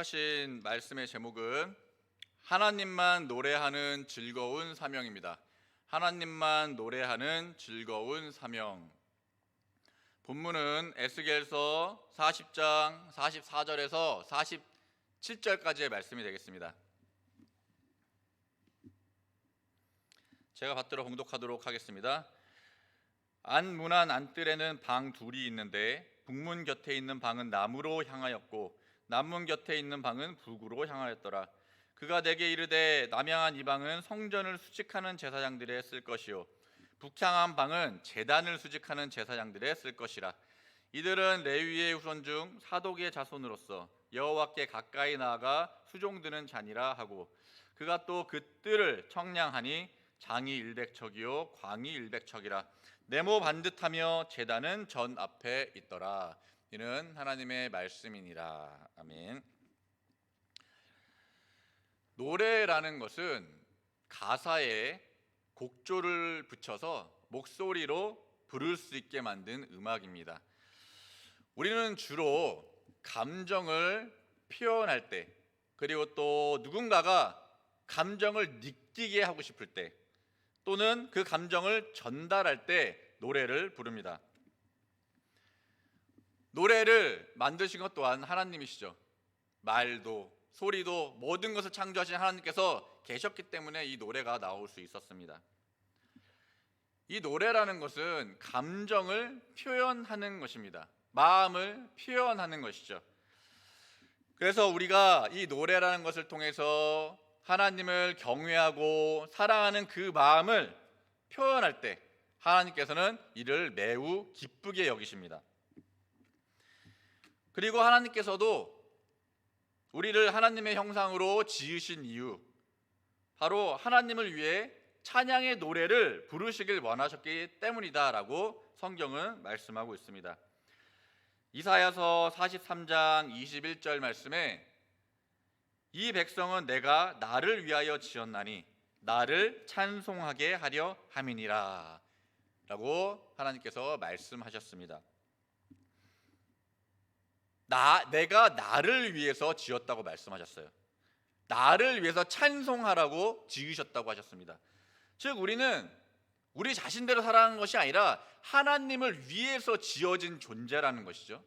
허락하신 말씀의 제목은 하나님만 노래하는 즐거운 사명입니다. 하나님만 노래하는 즐거운 사명. 본문은 에스겔서 40장 44절에서 47절까지의 말씀이 되겠습니다. 제가 받들어 봉독하도록 하겠습니다. 안문안 안뜰에는 방 둘이 있는데 북문 곁에 있는 방은 남으로 향하였고 남문 곁에 있는 방은 북으로 향하였더라. 그가 내게 이르되 남향한 이 방은 성전을 수직하는 제사장들의 쓸 것이요 북향한 방은 제단을 수직하는 제사장들의 쓸 것이라. 이들은 레위의 후손 중 사독의 자손으로서 여호와께 가까이 나아가 수종드는 자니라 하고, 그가 또 그 뜰을 청량하니 장이 100척이요 광이 100척이라. 네모 반듯하며 제단은 전 앞에 있더라. 이는 하나님의 말씀이니라. 아멘. 노래라는 것은 가사에 곡조를 붙여서 목소리로 부를 수 있게 만든 음악입니다. 우리는 주로 감정을 표현할 때, 그리고 또 누군가가 감정을 느끼게 하고 싶을 때, 또는 그 감정을 전달할 때 노래를 부릅니다. 노래를 만드신 것 또한 하나님이시죠. 말도 소리도 모든 것을 창조하신 하나님께서 계셨기 때문에 이 노래가 나올 수 있었습니다. 이 노래라는 것은 감정을 표현하는 것입니다. 마음을 표현하는 것이죠. 그래서 우리가 이 노래라는 것을 통해서 하나님을 경외하고 사랑하는 그 마음을 표현할 때 하나님께서는 이를 매우 기쁘게 여기십니다. 그리고 하나님께서도 우리를 하나님의 형상으로 지으신 이유, 바로 하나님을 위해 찬양의 노래를 부르시길 원하셨기 때문이다라고 성경은 말씀하고 있습니다. 이사야서 43장 21절 말씀에 이 백성은 내가 나를 위하여 지었나니 나를 찬송하게 하려 함이니라 라고 하나님께서 말씀하셨습니다. 내가 나를 위해서 지었다고 말씀하셨어요. 나를 위해서 찬송하라고 지으셨다고 하셨습니다. 즉 우리는 우리 자신대로 살아가는 것이 아니라 하나님을 위해서 지어진 존재라는 것이죠.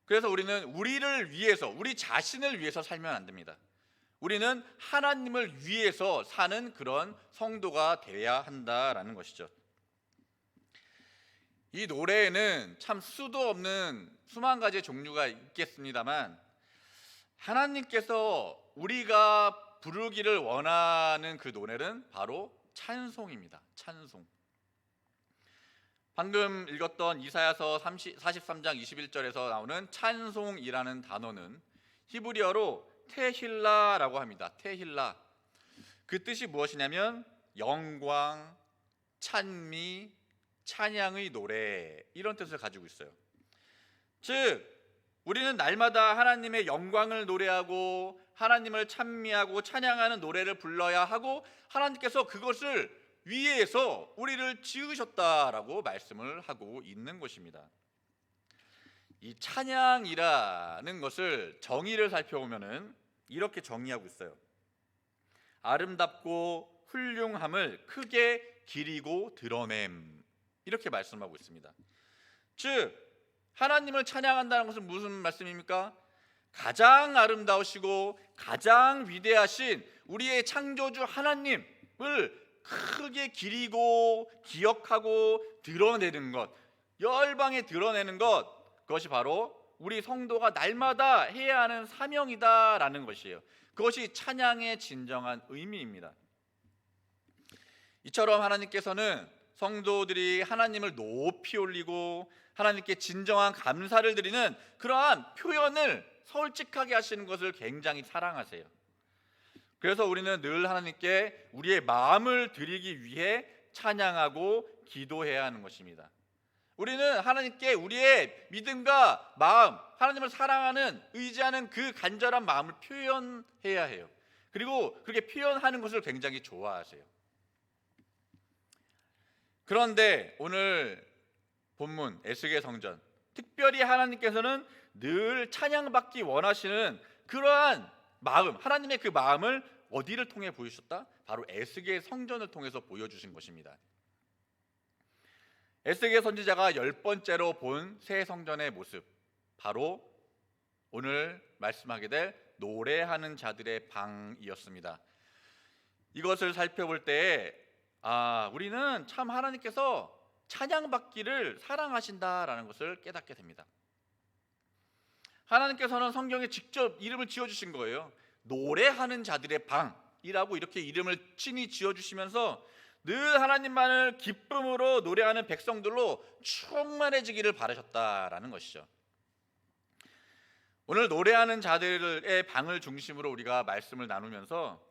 그래서 우리는 우리를 위해서, 우리 자신을 위해서 살면 안 됩니다. 우리는 하나님을 위해서 사는 그런 성도가 되어야 한다라는 것이죠. 이 노래에는 참 수도 없는 수만 가지의 종류가 있겠습니다만, 하나님께서 우리가 부르기를 원하는 그 노래는 바로 찬송입니다. 찬송. 방금 읽었던 이사야서 43장 21절에서 나오는 찬송이라는 단어는 히브리어로 테힐라라고 합니다. 테힐라. 그 뜻이 무엇이냐면 영광, 찬미, 찬양의 노래, 이런 뜻을 가지고 있어요. 즉 우리는 날마다 하나님의 영광을 노래하고 하나님을 찬미하고 찬양하는 노래를 불러야 하고, 하나님께서 그것을 위해서 우리를 지으셨다라고 말씀을 하고 있는 것입니다. 이 찬양이라는 것을 정의를 살펴보면은 이렇게 정의하고 있어요. 아름답고 훌륭함을 크게 기리고 드러냄, 이렇게 말씀하고 있습니다. 즉 하나님을 찬양한다는 것은 무슨 말씀입니까? 가장 아름다우시고 가장 위대하신 우리의 창조주 하나님을 크게 기리고 기억하고 드러내는 것, 열방에 드러내는 것, 그것이 바로 우리 성도가 날마다 해야 하는 사명이다라는 것이에요. 그것이 찬양의 진정한 의미입니다. 이처럼 하나님께서는 성도들이 하나님을 높이 올리고 하나님께 진정한 감사를 드리는 그러한 표현을 솔직하게 하시는 것을 굉장히 사랑하세요. 그래서 우리는 늘 하나님께 우리의 마음을 드리기 위해 찬양하고 기도해야 하는 것입니다. 우리는 하나님께 우리의 믿음과 마음, 하나님을 사랑하는, 의지하는 그 간절한 마음을 표현해야 해요. 그리고 그렇게 표현하는 것을 굉장히 좋아하세요. 그런데 오늘 본문 에스겔 성전, 특별히 하나님께서는 늘 찬양받기 원하시는 그러한 마음, 하나님의 그 마음을 어디를 통해 보여주셨다? 바로 에스겔 성전을 통해서 보여주신 것입니다. 에스겔 선지자가 10번째로 본 새 성전의 모습, 바로 오늘 말씀하게 될 노래하는 자들의 방이었습니다. 이것을 살펴볼 때 우리는 참 하나님께서 찬양받기를 사랑하신다라는 것을 깨닫게 됩니다. 하나님께서는 성경에 직접 이름을 지어주신 거예요. 노래하는 자들의 방이라고 이렇게 이름을 친히 지어주시면서 늘 하나님만을 기쁨으로 노래하는 백성들로 충만해지기를 바라셨다라는 것이죠. 오늘 노래하는 자들의 방을 중심으로 우리가 말씀을 나누면서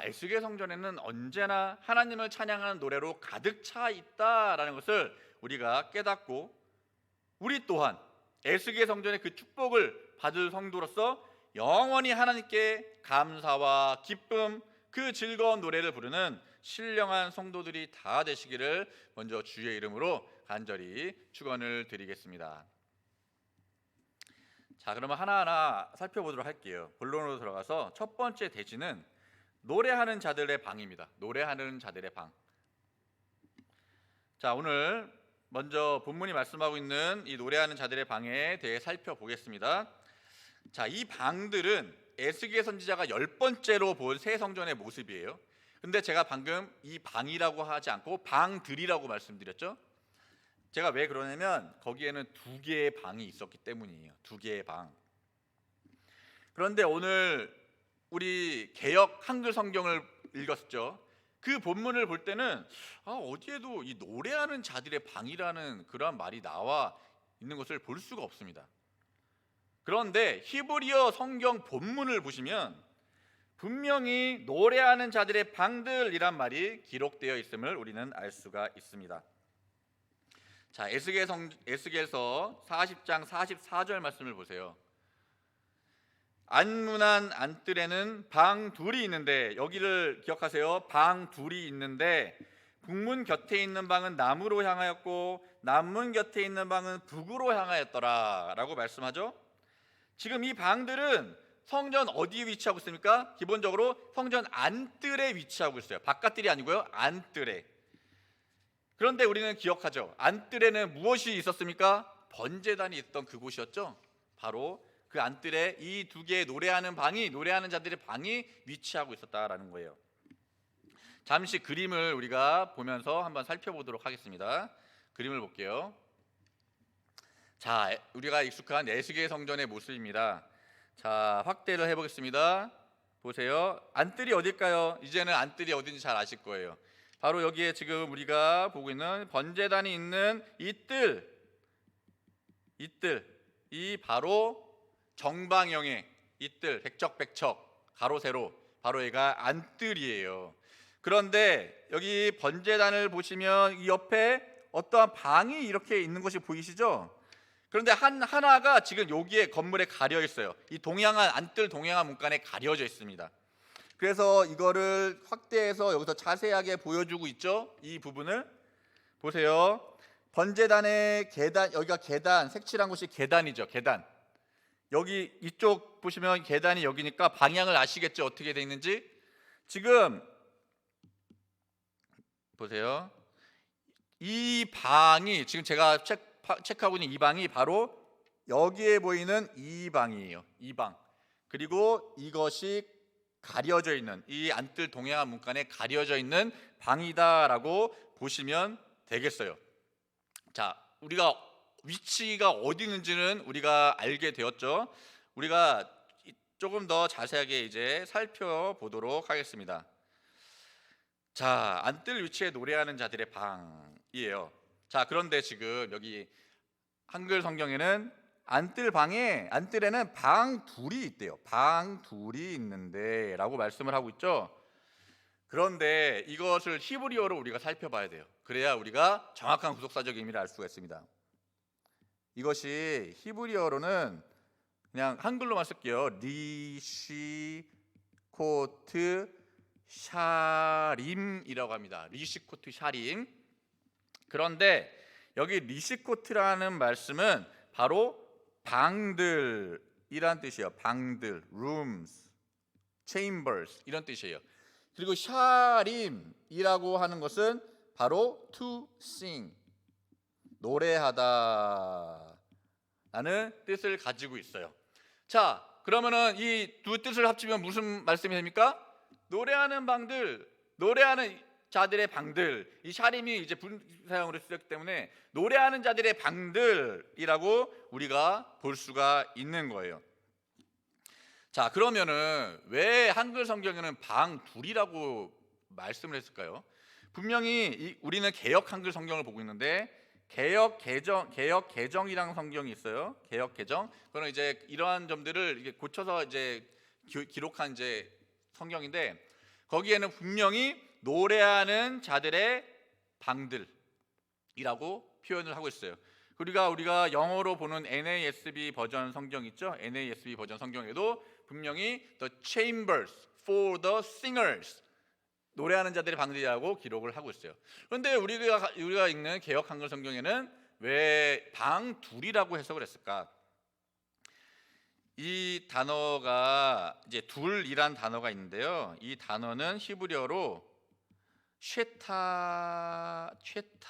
에스겔 성전에는 언제나 하나님을 찬양하는 노래로 가득 차 있다라는 것을 우리가 깨닫고, 우리 또한 에스겔 성전의 그 축복을 받을 성도로서 영원히 하나님께 감사와 기쁨, 그 즐거운 노래를 부르는 신령한 성도들이 다 되시기를 먼저 주의 이름으로 간절히 축원을 드리겠습니다. 자, 그러면 하나하나 살펴보도록 할게요. 본론으로 들어가서 첫 번째 대지는 노래하는 자들의 방입니다. 노래하는 자들의 방. 자, 오늘 먼저 본문이 말씀하고 있는 이 노래하는 자들의 방에 대해 살펴보겠습니다. 자, 이 방들은 에스겔 선지자가 10번째로 본 새 성전의 모습이에요. 근데 제가 방금 이 방이라고 하지 않고 방들이라고 말씀드렸죠. 제가 왜 그러냐면 거기에는 2개의 방이 있었기 때문이에요. 2개의 방. 그런데 오늘 우리 개역 한글 성경을 읽었죠. 그 본문을 볼 때는 어디에도 이 노래하는 자들의 방이라는 그러한 말이 나와 있는 것을 볼 수가 없습니다. 그런데 히브리어 성경 본문을 보시면 분명히 노래하는 자들의 방들이란 말이 기록되어 있음을 우리는 알 수가 있습니다. 자, 에스겔서 40장 44절 말씀을 보세요. 안문한 안뜰에는 방 둘이 있는데, 여기를 기억하세요. 방 둘이 있는데 북문 곁에 있는 방은 남으로 향하였고 남문 곁에 있는 방은 북으로 향하였더라 라고 말씀하죠. 지금 이 방들은 성전 어디에 위치하고 있습니까? 기본적으로 성전 안뜰에 위치하고 있어요. 바깥뜰이 아니고요, 안뜰에. 그런데 우리는 기억하죠. 안뜰에는 무엇이 있었습니까? 번제단이 있던 그곳이었죠. 바로 그 안뜰에 이 2개의 노래하는 자들의 방이 위치하고 있었다라는 거예요. 잠시 그림을 우리가 보면서 한번 살펴보도록 하겠습니다. 그림을 볼게요. 자, 우리가 익숙한 에스겔 성전의 모습입니다. 자, 확대를 해보겠습니다. 보세요. 안뜰이 어딜까요? 이제는 안뜰이 어딘지 잘 아실 거예요. 바로 여기에 지금 우리가 보고 있는 번제단이 있는 이 뜰이 바로 정방형의 이 뜰, 백척백척 가로 세로, 바로 얘가 안뜰이에요. 그런데 여기 번제단을 보시면 이 옆에 어떠한 방이 이렇게 있는 것이 보이시죠? 그런데 하나가 지금 여기에 건물에 가려 있어요. 이 동양한 안뜰 동양한 문간에 가려져 있습니다. 그래서 이거를 확대해서 여기서 자세하게 보여주고 있죠. 이 부분을 보세요. 번제단의 계단, 여기가 계단, 색칠한 곳이 계단이죠. 계단. 여기 이쪽 보시면 계단이 여기니까 방향을 아시겠죠? 어떻게 되어 있는지. 지금 보세요. 이 방이 지금 제가 체크하고 있는 이 방이 바로 여기에 보이는 이 방이에요. 이 방. 그리고 이것이 가려져 있는, 이 안뜰 동양한 문간에 가려져 있는 방이다라고 보시면 되겠어요. 자, 우리가 위치가 어디 있는지는 우리가 알게 되었죠. 우리가 조금 더 자세하게 이제 살펴보도록 하겠습니다. 자, 안뜰 위치에 노래하는 자들의 방이에요. 자, 그런데 지금 여기 한글 성경에는 안뜰에는 방 둘이 있대요. 방 둘이 있는데 라고 말씀을 하고 있죠. 그런데 이것을 히브리어로 우리가 살펴봐야 돼요. 그래야 우리가 정확한 구속사적 의미를 알 수가 있습니다. 이것이 히브리어로는 그냥 한글로만 쓸게요. 리시코트 샤림이라고 합니다. 리시코트 샤림. 그런데 여기 리시코트라는 말씀은 바로 방들이라는 이란 뜻이에요. 방들, rooms, chambers 이런 뜻이에요. 그리고 샤림이라고 하는 것은 바로 to sing, 노래하다라는 뜻을 가지고 있어요. 자, 그러면은 이 두 뜻을 합치면 무슨 말씀이 됩니까? 노래하는 방들, 노래하는 자들의 방들. 이 샤림이 이제 분사형으로 쓰였기 때문에 노래하는 자들의 방들이라고 우리가 볼 수가 있는 거예요. 자, 그러면은 왜 한글 성경에는 방 둘이라고 말씀을 했을까요? 분명히 우리는 개역 한글 성경을 보고 있는데 개역 개정이라는 성경이 있어요. 개역 개정. 그거는 이제 이러한 점들을 이게 고쳐서 이제 기록한 이제 성경인데 거기에는 분명히 노래하는 자들의 방들이라고 표현을 하고 있어요. 우리가 영어로 보는 NASB 버전 성경 있죠? NASB 버전 성경에도 분명히 the chambers for the singers, 노래하는 자들의 방들이라고 기록을 하고 있어요. 그런데 우리가 읽는 개역 한글 성경에는 왜 방 둘이라고 해석을 했을까? 이 단어가 이제 둘이란 단어가 있는데요. 이 단어는 히브리어로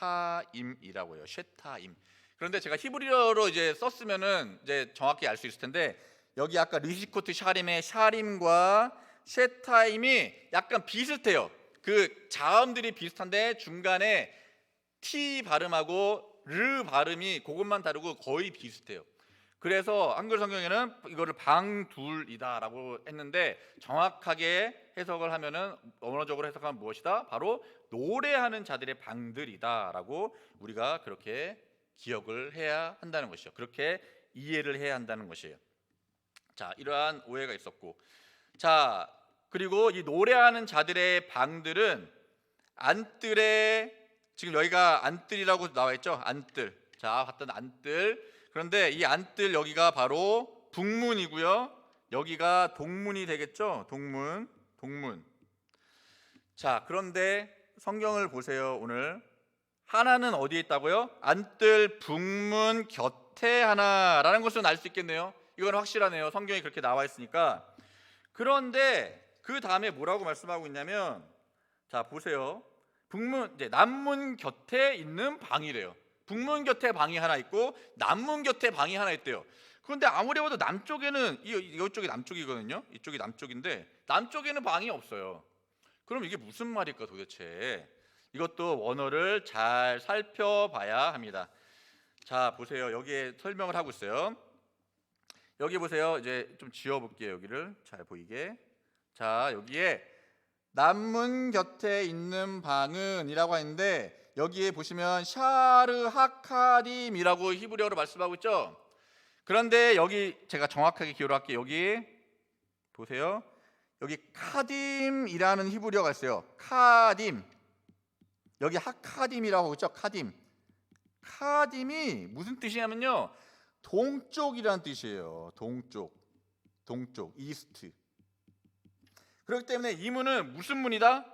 쉐타임이라고요. 쉐타임. 그런데 제가 히브리어로 이제 썼으면은 이제 정확히 알 수 있을 텐데 여기 아까 리시코트 샤림의 샤림과 쉐타임이 약간 비슷해요. 그 자음들이 비슷한데 중간에 T 발음하고 르 발음이 그것만 다르고 거의 비슷해요. 그래서 한글 성경에는 이거를 방둘이다라고 했는데 정확하게 해석을 하면은 언어적으로 해석하면 무엇이다? 바로 노래하는 자들의 방들이다라고 우리가 그렇게 기억을 해야 한다는 것이죠. 그렇게 이해를 해야 한다는 것이에요. 자, 이러한 오해가 있었고, 자, 그리고 이 노래하는 자들의 방들은 안뜰에, 지금 여기가 안뜰이라고 나와 있죠? 안뜰. 자, 봤던 안뜰. 그런데 이 안뜰 여기가 바로 북문이고요. 여기가 동문이 되겠죠? 동문. 자, 그런데 성경을 보세요. 오늘 하나는 어디에 있다고요? 안뜰 북문 곁에 하나라는 것은 알 수 있겠네요. 이건 확실하네요. 성경이 그렇게 나와 있으니까. 그런데 그 다음에 뭐라고 말씀하고 있냐면, 자 보세요. 이제 남문 곁에 있는 방이래요. 북문 곁에 방이 하나 있고 남문 곁에 방이 하나 있대요. 그런데 아무리 봐도 남쪽에는 이쪽이 남쪽이거든요. 이쪽이 남쪽인데 남쪽에는 방이 없어요. 그럼 이게 무슨 말일까 도대체? 이것도 원어를 잘 살펴봐야 합니다. 자 보세요. 여기에 설명을 하고 있어요. 여기 보세요. 이제 좀 지워볼게요. 여기를 잘 보이게. 자 여기에 남문 곁에 있는 방은 이라고 하는데 여기에 보시면 샤르 하카딤이라고 히브리어로 말씀하고 있죠. 그런데 여기 제가 정확하게 기록할게요. 여기 보세요. 여기 카딤이라는 히브리어가 있어요. 카딤. 여기 하카딤이라고 하고 있죠. 카딤이 무슨 뜻이냐면요, 동쪽이라는 뜻이에요. 동쪽, 이스트. 그렇기 때문에 이 문은 무슨 문이다?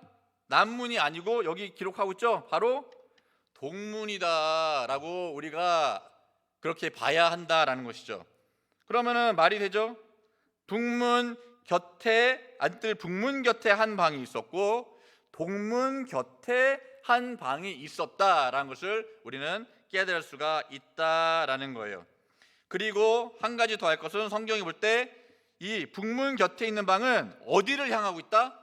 남문이 아니고 여기 기록하고 있죠. 바로 동문이다라고 우리가 그렇게 봐야 한다라는 것이죠. 그러면은 말이 되죠. 북문 곁에 안뜰 북문 곁에 한 방이 있었고 동문 곁에 한 방이 있었다라는 것을 우리는 깨달을 수가 있다라는 거예요. 그리고 한 가지 더 할 것은 성경이 볼 때 이 북문 곁에 있는 방은 어디를 향하고 있다?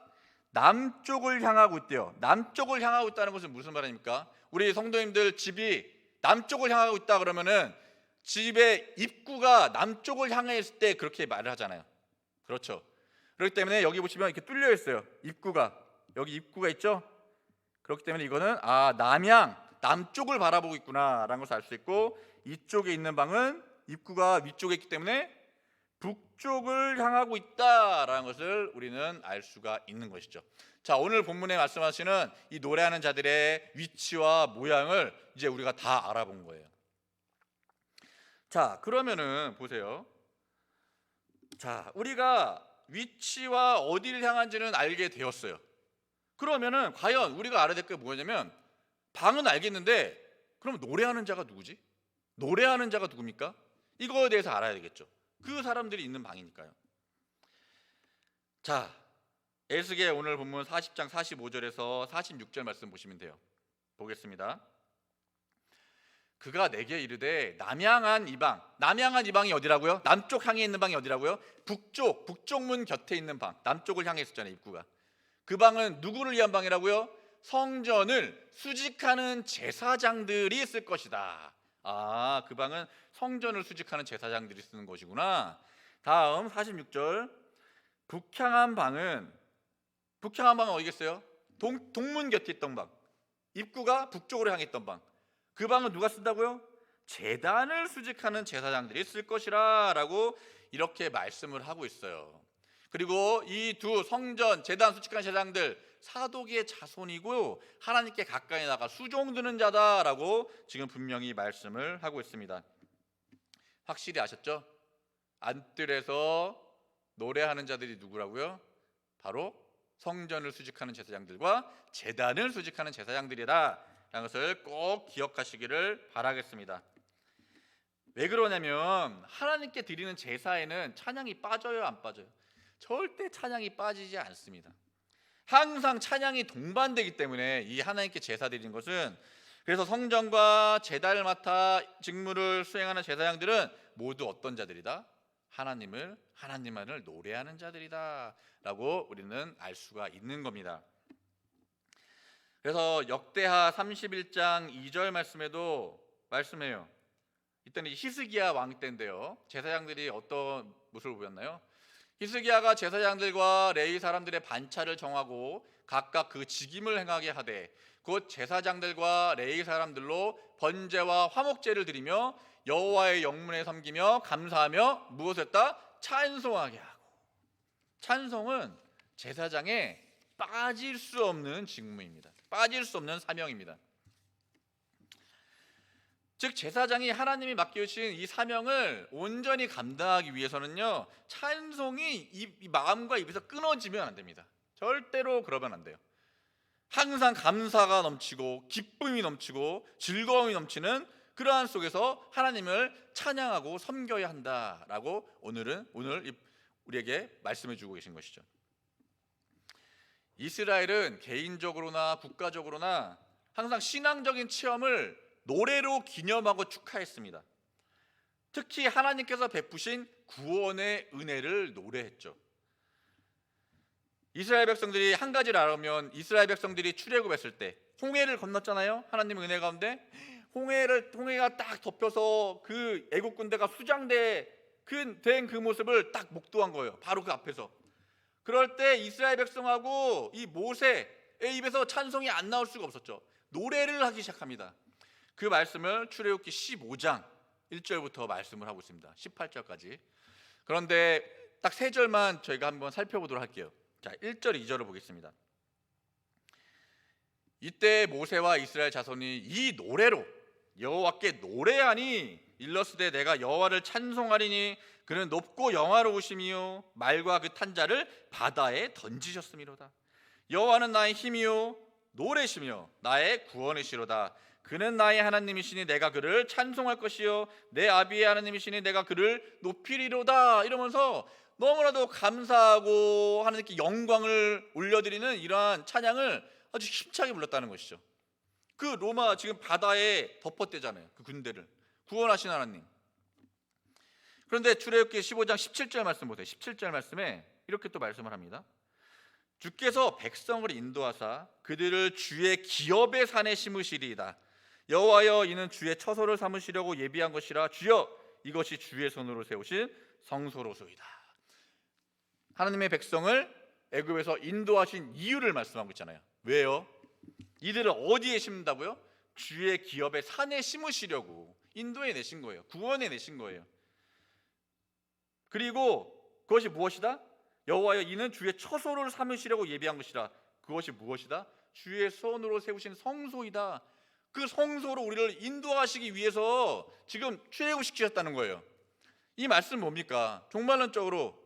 남쪽을 향하고 있대요. 남쪽을 향하고 있다는 것은 무슨 말입니까? 우리 성도님들 집이 남쪽을 향하고 있다 그러면은 집의 입구가 남쪽을 향해 있을 때 그렇게 말을 하잖아요. 그렇죠. 그렇기 때문에 여기 보시면 이렇게 뚫려 있어요. 여기 입구가 있죠. 그렇기 때문에 이거는 남쪽을 바라보고 있구나라는 것을 알 수 있고, 이쪽에 있는 방은 입구가 위쪽에 있기 때문에 북쪽을 향하고 있다라는 것을 우리는 알 수가 있는 것이죠. 자, 오늘 본문에 말씀하시는 이 노래하는 자들의 위치와 모양을 이제 우리가 다 알아본 거예요. 자, 그러면은 보세요. 자, 우리가 위치와 어디를 향한지는 알게 되었어요. 그러면은 과연 우리가 알아야 될 게 뭐냐면, 방은 알겠는데 그럼 노래하는 자가 누구지? 노래하는 자가 누굽니까? 이거에 대해서 알아야 되겠죠. 그 사람들이 있는 방이니까요. 자, 에스겔 오늘 본문 40장 45절에서 46절 말씀 보시면 돼요. 보겠습니다. 그가 내게 이르되 남양한 이방, 남양한 이방이 어디라고요? 남쪽 향해 있는 방이 어디라고요? 북쪽문 곁에 있는 방, 남쪽을 향해 있었잖아요, 입구가. 그 방은 누구를 위한 방이라고요? 성전을 수직하는 제사장들이 있을 것이다. 아, 그 방은 성전을 수직하는 제사장들이 쓰는 것이구나. 다음 46절. 북향한 방은 어디겠어요? 동문 곁에 있던 방, 입구가 북쪽으로 향했던 방. 그 방은 누가 쓴다고요? 제단을 수직하는 제사장들이 쓸 것이라 라고 이렇게 말씀을 하고 있어요. 그리고 이 두 성전, 제단 수직하는 제사장들, 사독의 자손이고 하나님께 가까이 나가 수종드는 자다라고 지금 분명히 말씀을 하고 있습니다. 확실히 아셨죠? 안뜰에서 노래하는 자들이 누구라고요? 바로 성전을 수직하는 제사장들과 제단을 수직하는 제사장들이다 라는 것을 꼭 기억하시기를 바라겠습니다. 왜 그러냐면 하나님께 드리는 제사에는 찬양이 빠져요, 안 빠져요? 절대 찬양이 빠지지 않습니다. 항상 찬양이 동반되기 때문에 이 하나님께 제사 드리는 것은, 그래서 성전과 제단을 맡아 직무를 수행하는 제사장들은 모두 어떤 자들이다? 하나님만을 노래하는 자들이다 라고 우리는 알 수가 있는 겁니다. 그래서 역대하 31장 2절 말씀에도 말씀해요. 이때는 히스기야 왕 때인데요, 제사장들이 어떤 모습을 보였나요? 히스기야가 제사장들과 레위 사람들의 반차를 정하고 각각 그 직임을 행하게 하되 곧 제사장들과 레위 사람들로 번제와 화목제를 드리며 여호와의 영문에 섬기며 감사하며 무엇을 했다? 찬송하게 하고. 찬송은 제사장의 빠질 수 없는 직무입니다. 빠질 수 없는 사명입니다. 즉 제사장이 하나님이 맡겨주신 이 사명을 온전히 감당하기 위해서는요, 찬송이 이 마음과 입에서 끊어지면 안 됩니다. 절대로 그러면 안 돼요. 항상 감사가 넘치고 기쁨이 넘치고 즐거움이 넘치는 그러한 속에서 하나님을 찬양하고 섬겨야 한다라고 오늘 우리에게 말씀해 주고 계신 것이죠. 이스라엘은 개인적으로나 국가적으로나 항상 신앙적인 체험을 노래로 기념하고 축하했습니다. 특히 하나님께서 베푸신 구원의 은혜를 노래했죠. 이스라엘 백성들이 한 가지를 알면, 이스라엘 백성들이 출애굽했을 때 홍해를 건넜잖아요. 하나님의 은혜 가운데 홍해가 딱 덮여서 그 애국 군대가 수장된 그 모습을 딱 목도한 거예요. 바로 그 앞에서. 그럴 때 이스라엘 백성하고 이 모세의 입에서 찬송이 안 나올 수가 없었죠. 노래를 하기 시작합니다. 그 말씀을 출애굽기 15장 1절부터 말씀을 하고 있습니다. 18절까지. 그런데 딱 3절만 저희가 한번 살펴보도록 할게요. 자, 1절 2절을 보겠습니다. 이때 모세와 이스라엘 자손이 이 노래로 여호와께 노래하니 일러스되 내가 여호와를 찬송하리니 그는 높고 영화로우심이요 말과 그 탄자를 바다에 던지셨음이로다. 여호와는 나의 힘이요 노래시며 나의 구원이시로다. 그는 나의 하나님이시니 내가 그를 찬송할 것이요 내 아비의 하나님이시니 내가 그를 높이리로다. 이러면서 너무나도 감사하고 하나님께 영광을 올려드리는 이러한 찬양을 아주 힘차게 불렀다는 것이죠. 그 로마 지금 바다에 덮었대잖아요. 그 군대를 구원하신 하나님. 그런데 출애굽기 15장 17절 말씀 보세요. 17절 말씀에 이렇게 또 말씀을 합니다. 주께서 백성을 인도하사 그들을 주의 기업의 산에 심으시리이다. 여호와여 이는 주의 처소를 삼으시려고 예비한 것이라 주여 이것이 주의 손으로 세우신 성소로소이다. 하나님의 백성을 애굽에서 인도하신 이유를 말씀하고 있잖아요. 왜요? 이들을 어디에 심는다고요? 주의 기업의 산에 심으시려고 인도해 내신 거예요. 구원해 내신 거예요. 그리고 그것이 무엇이다? 여호와여 이는 주의 처소를 삼으시려고 예비한 것이라. 그것이 무엇이다? 주의 손으로 세우신 성소이다. 그 성소로 우리를 인도하시기 위해서 지금 출애굽시키셨다는 거예요. 이 말씀 뭡니까? 종말론적으로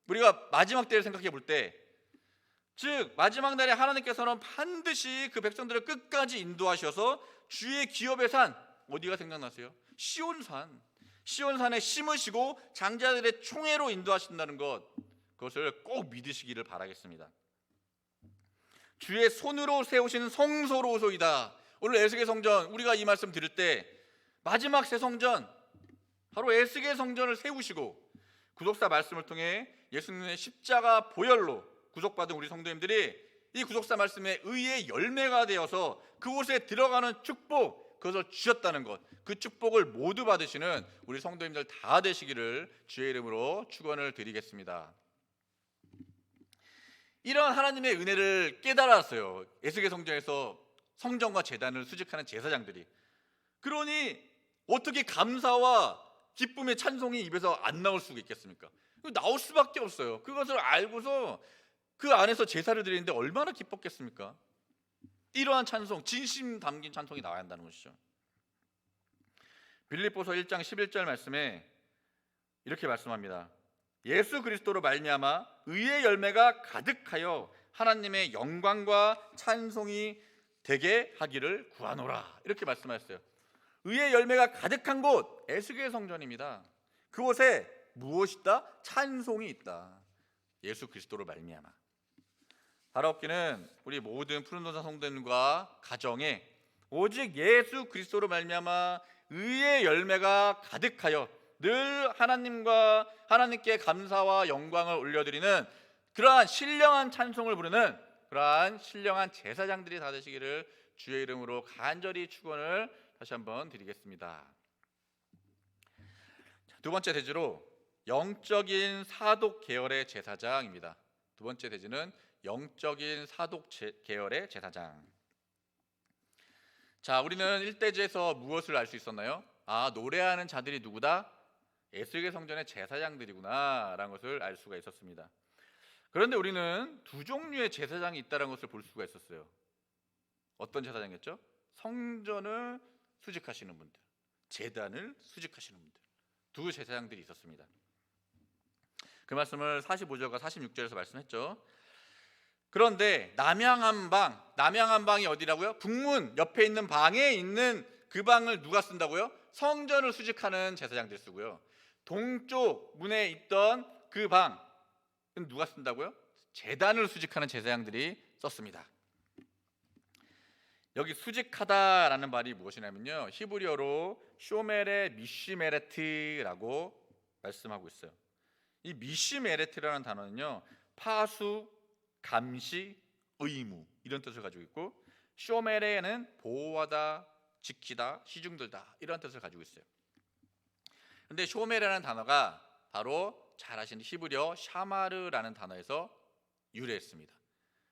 우리가 마지막 때를 생각해 볼 때, 즉 마지막 날에 하나님께서는 반드시 그 백성들을 끝까지 인도하셔서 주의 기업의 산, 어디가 생각나세요? 시온산. 시온산에 심으시고 장자들의 총회로 인도하신다는 것, 그것을 꼭 믿으시기를 바라겠습니다. 주의 손으로 세우신 성소로소이다. 오늘 에스겔 성전, 우리가 이 말씀 드릴 때 마지막 새 성전, 바로 에스겔 성전을 세우시고 구속사 말씀을 통해 예수님의 십자가 보혈로 구속받은 우리 성도님들이 이 구속사 말씀의 의의 열매가 되어서 그곳에 들어가는 축복, 그것을 주셨다는 것, 그 축복을 모두 받으시는 우리 성도님들 다 되시기를 주의 이름으로 축원을 드리겠습니다. 이런 하나님의 은혜를 깨달았어요. 에스겔 성전에서 성전과 제단을 수직하는 제사장들이. 그러니 어떻게 감사와 기쁨의 찬송이 입에서 안 나올 수가 있겠습니까? 나올 수밖에 없어요. 그것을 알고서 그 안에서 제사를 드리는데 얼마나 기뻤겠습니까? 이러한 찬송, 진심 담긴 찬송이 나와야 한다는 것이죠. 빌립보서 1장 11절 말씀에 이렇게 말씀합니다. 예수 그리스도로 말미암아 의의 열매가 가득하여 하나님의 영광과 찬송이 되게 하기를 구하노라. 이렇게 말씀하셨어요. 의의 열매가 가득한 곳, 에스겔 성전입니다. 그곳에 무엇이 있다? 찬송이 있다. 예수 그리스도로 말미암아. 바라옵기는 우리 모든 푸른도사 성도님과 가정에 오직 예수 그리스도로 말미암아 의의 열매가 가득하여 늘 하나님께 감사와 영광을 올려드리는 그러한 신령한 찬송을 부르는 그러한 신령한 제사장들이 다 되시기를 주의 이름으로 간절히 축원을 다시 한번 드리겠습니다. 두 번째 대지로 영적인 사독 계열의 제사장입니다. 두 번째 대지는 영적인 사독 계열의 제사장. 자, 우리는 1대지에서 무엇을 알 수 있었나요? 아, 노래하는 자들이 누구다? 에스겔 성전의 제사장들이구나 라는 것을 알 수가 있었습니다. 그런데 우리는 두 종류의 제사장이 있다는 것을 볼 수가 있었어요. 어떤 제사장이었죠? 성전을 수직하시는 분들, 제단을 수직하시는 분들, 두 제사장들이 있었습니다. 그 말씀을 45절과 46절에서 말씀했죠. 그런데 남양한 방이 어디라고요? 북문 옆에 있는 방에 있는 그 방을 누가 쓴다고요? 성전을 수직하는 제사장들이 쓰고요. 동쪽 문에 있던 그 방은 누가 쓴다고요? 제단을 수직하는 제사장들이 썼습니다. 여기 수직하다라는 말이 무엇이냐면요, 히브리어로 쇼메레 미시메레트라고 말씀하고 있어요. 이 미시메레트라는 단어는요, 파수, 감시, 의무 이런 뜻을 가지고 있고, 쇼메레는 보호하다, 지키다, 시중들다 이런 뜻을 가지고 있어요. 근데 쇼메레라는 단어가 바로 잘 아시는 히브리어 샤마르라는 단어에서 유래했습니다.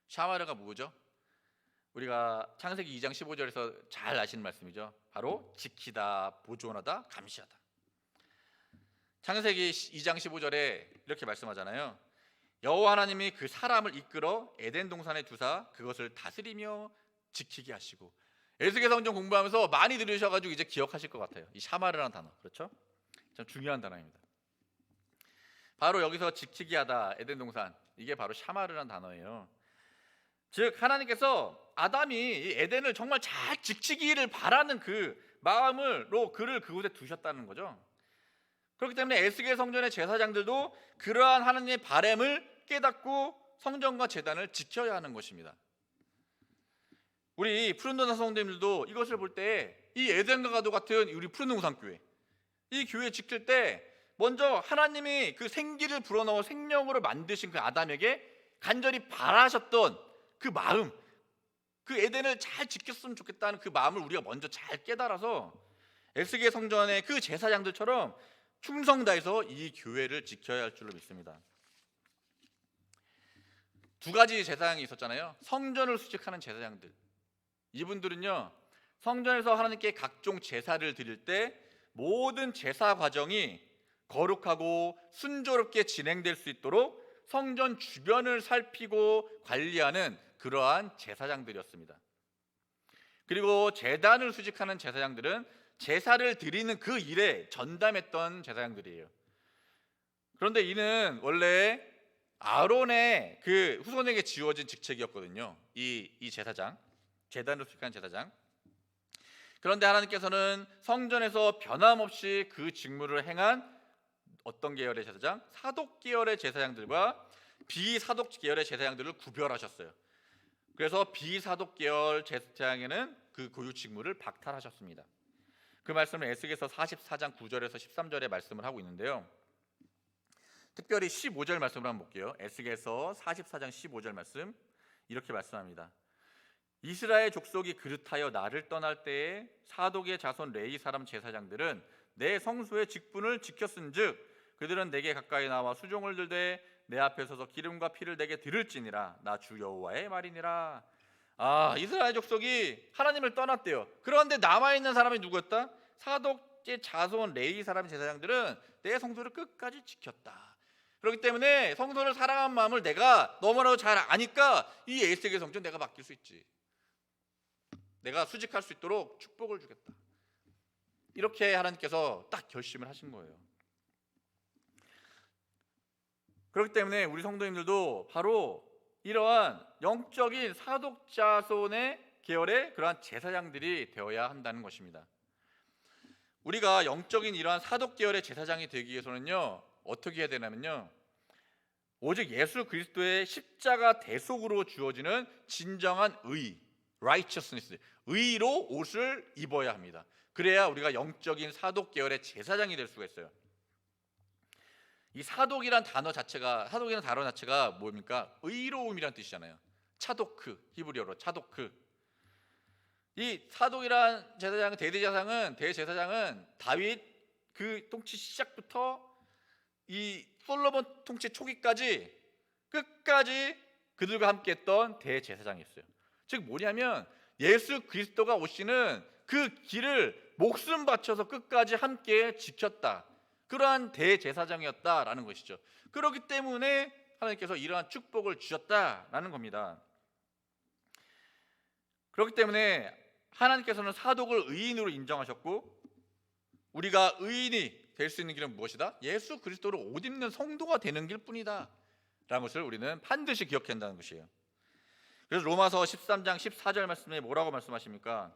샤마르가 뭐죠? 우리가 창세기 2장 15절에서 잘 아시는 말씀이죠. 바로 지키다, 보존하다, 감시하다. 창세기 2장 15절에 이렇게 말씀하잖아요. 여호와 하나님이 그 사람을 이끌어 에덴 동산에 두사 그것을 다스리며 지키게 하시고. 에스겔 성전 공부하면서 많이 들으셔가지고 이제 기억하실 것 같아요. 이 샤마르라는 단어, 그렇죠? 참 중요한 단어입니다. 바로 여기서 지키게 하다, 에덴 동산, 이게 바로 샤마르라는 단어예요. 즉 하나님께서 아담이 이 에덴을 정말 잘 지키기를 바라는 그 마음으로 그를 그곳에 두셨다는 거죠. 그렇기 때문에 에스겔 성전의 제사장들도 그러한 하나님의 바램을 깨닫고 성전과 제단을 지켜야 하는 것입니다. 우리 푸른도사 성도님들도 이것을 볼 때 이 에덴과 가도 같은 우리 푸른동산교회, 이 교회 지킬 때 먼저 하나님이 그 생기를 불어넣어 생명으로 만드신 그 아담에게 간절히 바라셨던 그 마음, 그 에덴을 잘 지켰으면 좋겠다는 그 마음을 우리가 먼저 잘 깨달아서 에스겔 성전의 그 제사장들처럼 충성 다해서 이 교회를 지켜야 할 줄로 믿습니다. 두 가지 제사장이 있었잖아요. 성전을 수직하는 제사장들. 이분들은요, 성전에서 하나님께 각종 제사를 드릴 때 모든 제사 과정이 거룩하고 순조롭게 진행될 수 있도록 성전 주변을 살피고 관리하는 그러한 제사장들이었습니다. 그리고 제단을 수직하는 제사장들은 제사를 드리는 그 일에 전담했던 제사장들이에요. 그런데 이는 원래 아론의 그 후손에게 지어진 직책이었거든요. 이 제사장, 제단을 수직하는 제사장. 그런데 하나님께서는 성전에서 변함없이 그 직무를 행한 어떤 계열의 제사장? 사독 계열의 제사장들과 비사독 계열의 제사장들을 구별하셨어요. 그래서 비사독 계열 제사장에는 그 고유 직무를 박탈하셨습니다. 그 말씀을 에스겔서 44장 9절에서 13절에 말씀을 하고 있는데요. 특별히 15절 말씀을 한번 볼게요. 에스겔서 44장 15절 말씀 이렇게 말씀합니다. 이스라엘 족속이 그릇하여 나를 떠날 때에 사독의 자손 레위 사람 제사장들은 내 성소의 직분을 지켰은즉 그들은 내게 가까이 나와 수종을 들되 내 앞에 서서 기름과 피를 내게 드릴지니라. 나 주 여호와의 말이니라. 이스라엘 족속이 하나님을 떠났대요. 그런데 남아있는 사람이 누구였다? 사독의 자손 레위 사람 제사장들은 내 성소를 끝까지 지켰다. 그렇기 때문에 성소를 사랑한 마음을 내가 너무나도 잘 아니까 이 에스겔 성전 내가 맡길 수 있지. 내가 수직할 수 있도록 축복을 주겠다. 이렇게 하나님께서 딱 결심을 하신 거예요. 그렇기 때문에 우리 성도님들도 바로 이러한 영적인 사독자손의 계열의 그러한 제사장들이 되어야 한다는 것입니다. 우리가 영적인 이러한 사독 계열의 제사장이 되기 위해서는요, 어떻게 해야 되냐면요, 오직 예수 그리스도의 십자가 대속으로 주어지는 진정한 의, righteousness, 의로 옷을 입어야 합니다. 그래야 우리가 영적인 사독 계열의 제사장이 될 수가 있어요. 이 사독이란 단어 자체가 뭡니까? 의로움이란 뜻이잖아요. 차도크, 히브리어로 차도크. 이 사독이란 제사장은 대제사장은 다윗 그 통치 시작부터 이 솔로몬 통치 초기까지 끝까지 그들과 함께했던 대제사장이었어요. 즉 뭐냐면 예수 그리스도가 오시는 그 길을 목숨 바쳐서 끝까지 함께 지켰다. 그러한 대제사장이었다라는 것이죠. 그렇기 때문에 하나님께서 이러한 축복을 주셨다라는 겁니다. 그렇기 때문에 하나님께서는 사독을 의인으로 인정하셨고, 우리가 의인이 될 수 있는 길은 무엇이다? 예수 그리스도를 옷 입는 성도가 되는 길뿐이다 라는 것을 우리는 반드시 기억해야 한다는 것이에요. 그래서 로마서 13장 14절 말씀에 뭐라고 말씀하십니까?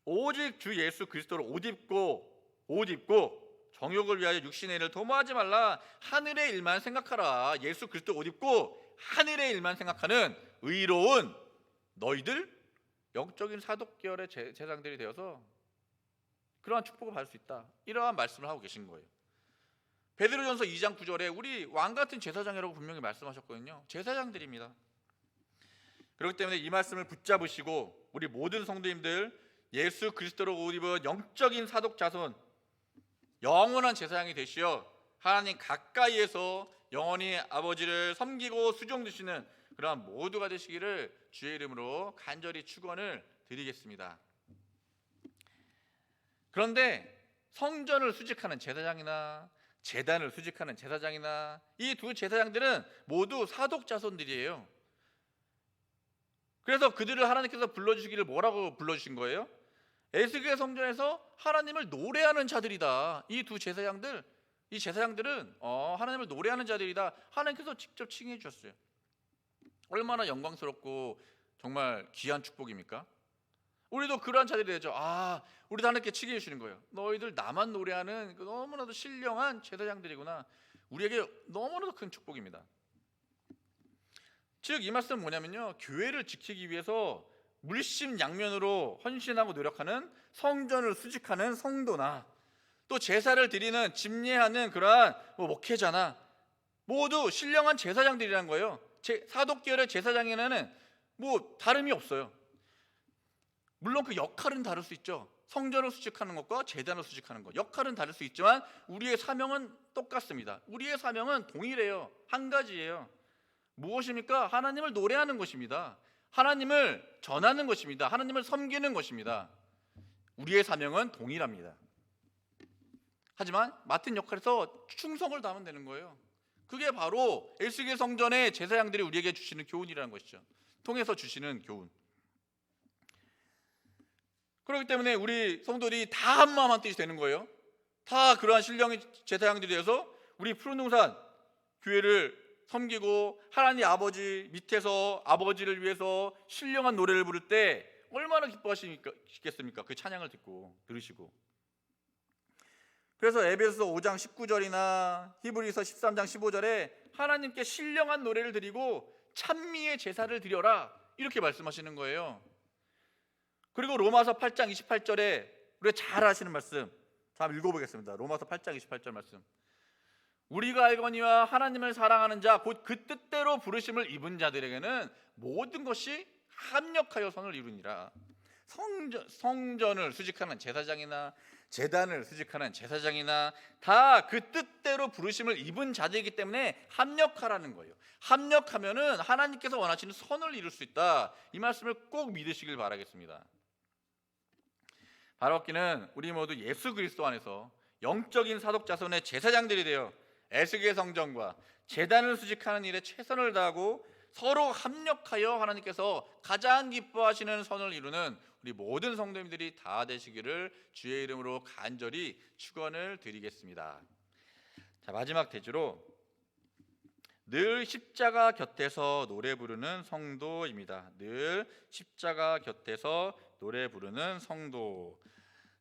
오직 주 예수 그리스도를 옷 입고 정욕을 위하여 육신의 일을 도모하지 말라. 하늘의 일만 생각하라. 예수 그리스도 옷 입고 하늘의 일만 생각하는 의로운 너희들 영적인 사독 계열의 제사장들이 되어서 그러한 축복을 받을 수 있다. 이러한 말씀을 하고 계신 거예요. 베드로전서 2장 9절에 우리 왕같은 제사장이라고 분명히 말씀하셨거든요. 제사장들입니다. 그렇기 때문에 이 말씀을 붙잡으시고 우리 모든 성도님들 예수 그리스도로 옷 입은 영적인 사독 자손, 영원한 제사장이 되시어 하나님 가까이에서 영원히 아버지를 섬기고 수종드시는 그러한 모두가 되시기를 주의 이름으로 간절히 축원을 드리겠습니다. 그런데 성전을 수직하는 제사장이나 제단을 수직하는 제사장이나 이 두 제사장들은 모두 사독 자손들이에요. 그래서 그들을 하나님께서 불러주시기를 뭐라고 불러주신 거예요? 에스겔 성전에서 하나님을 노래하는 자들이다. 이 제사장들은 하나님을 노래하는 자들이다. 하나님께서 직접 칭해 주셨어요. 얼마나 영광스럽고 정말 귀한 축복입니까? 우리도 그러한 자들이 되죠. 우리도 하나님께 칭해 주시는 거예요. 너희들 나만 노래하는 너무나도 신령한 제사장들이구나. 우리에게 너무나도 큰 축복입니다. 즉 이 말씀은 뭐냐면요, 교회를 지키기 위해서 물심양면으로 헌신하고 노력하는 성전을 수직하는 성도나 또 제사를 드리는 집례하는 그러한 목회자나 모두 신령한 제사장들이라는 거예요. 사독계열의 제사장에는 다름이 없어요. 물론 그 역할은 다를 수 있죠. 성전을 수직하는 것과 제단을 수직하는 것, 역할은 다를 수 있지만 우리의 사명은 똑같습니다. 우리의 사명은 동일해요. 한 가지예요. 무엇입니까? 하나님을 노래하는 것입니다. 하나님을 전하는 것입니다. 하나님을 섬기는 것입니다. 우리의 사명은 동일합니다. 하지만 맡은 역할에서 충성을 다하면 되는 거예요. 그게 바로 에스겔 성전의 제사장들이 우리에게 주시는 교훈이라는 것이죠. 통해서 주시는 교훈. 그렇기 때문에 우리 성도들이 다 한마음 한뜻이 되는 거예요. 다 그러한 신령의 제사장들이 되어서 우리 푸른동산 교회를 섬기고 하나님 아버지 밑에서 아버지를 위해서 신령한 노래를 부를 때 얼마나 기뻐하시겠습니까? 그 찬양을 듣고 들으시고. 그래서 에베소서 5장 19절이나 히브리서 13장 15절에 하나님께 신령한 노래를 드리고 찬미의 제사를 드려라 이렇게 말씀하시는 거예요. 그리고 로마서 8장 28절에 우리가 잘 아시는 말씀, 자, 읽어보겠습니다. 로마서 8장 28절 말씀. 우리가 알거니와 하나님을 사랑하는 자 곧 그 뜻대로 부르심을 입은 자들에게는 모든 것이 합력하여 선을 이루니라. 성전을 수직하는 제사장이나 제단을 수직하는 제사장이나 다 그 뜻대로 부르심을 입은 자들이기 때문에 합력하라는 거예요. 합력하면은 하나님께서 원하시는 선을 이룰 수 있다. 이 말씀을 꼭 믿으시길 바라겠습니다. 바라옵기는 우리 모두 예수 그리스도 안에서 영적인 사독 자손의 제사장들이 되어 에스겔 성전과 제단을 수직하는 일에 최선을 다하고 서로 합력하여 하나님께서 가장 기뻐하시는 선을 이루는 우리 모든 성도님들이 다 되시기를 주의 이름으로 간절히 축원을 드리겠습니다. 자, 마지막 대주로 늘 십자가 곁에서 노래 부르는 성도입니다. 늘 십자가 곁에서 노래 부르는 성도.